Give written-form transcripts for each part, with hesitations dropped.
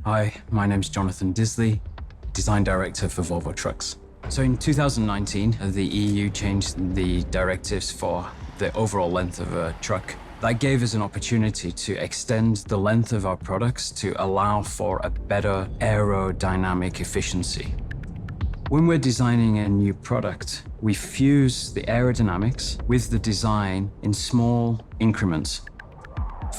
Hi, my name's Jonathan Disley, Design Director for Volvo Trucks. So in 2019, the EU changed the directives for the overall length of a truck. That gave us an opportunity to extend the length of our products to allow for a better aerodynamic efficiency. When we're designing a new product, we fuse the aerodynamics with the design in small increments.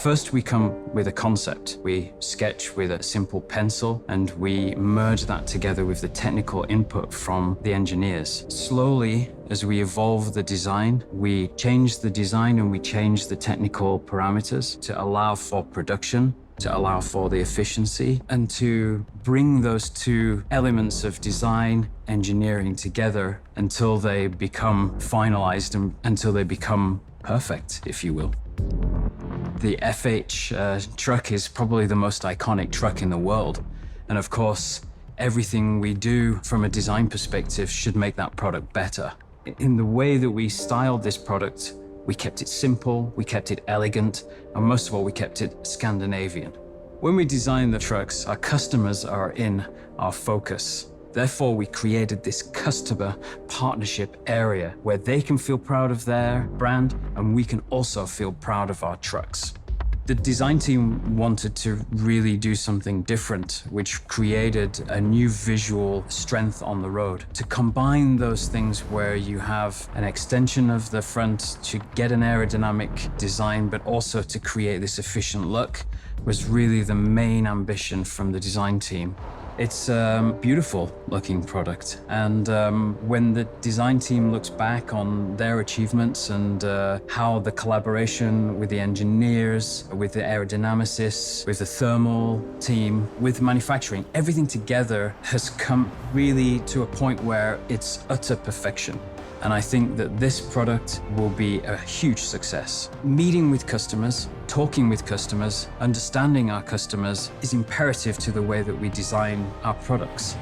First, we come with a concept. We sketch with a simple pencil and we merge that together with the technical input from the engineers. Slowly, as we evolve the design, we change the design and we change the technical parameters to allow for production, to allow for the efficiency, and to bring those two elements of design, engineering together until they become finalized and until they become perfect, if you will. The FH truck is probably the most iconic truck in the world. And of course, everything we do from a design perspective should make that product better. In the way that we styled this product, we kept it simple, we kept it elegant, and most of all, we kept it Scandinavian. When we design the trucks, our customers are in our focus. Therefore, we created this customer partnership area where they can feel proud of their brand and we can also feel proud of our trucks. The design team wanted to really do something different, which created a new visual strength on the road. To combine those things where you have an extension of the front to get an aerodynamic design, but also to create this efficient look was really the main ambition from the design team. It's a beautiful looking product, and when the design team looks back on their achievements and how the collaboration with the engineers, with the aerodynamicists, with the thermal team, with manufacturing, everything together has come really to a point where it's utter perfection. And I think that this product will be a huge success. Meeting with customers, talking with customers, understanding our customers is imperative to the way that we design our products.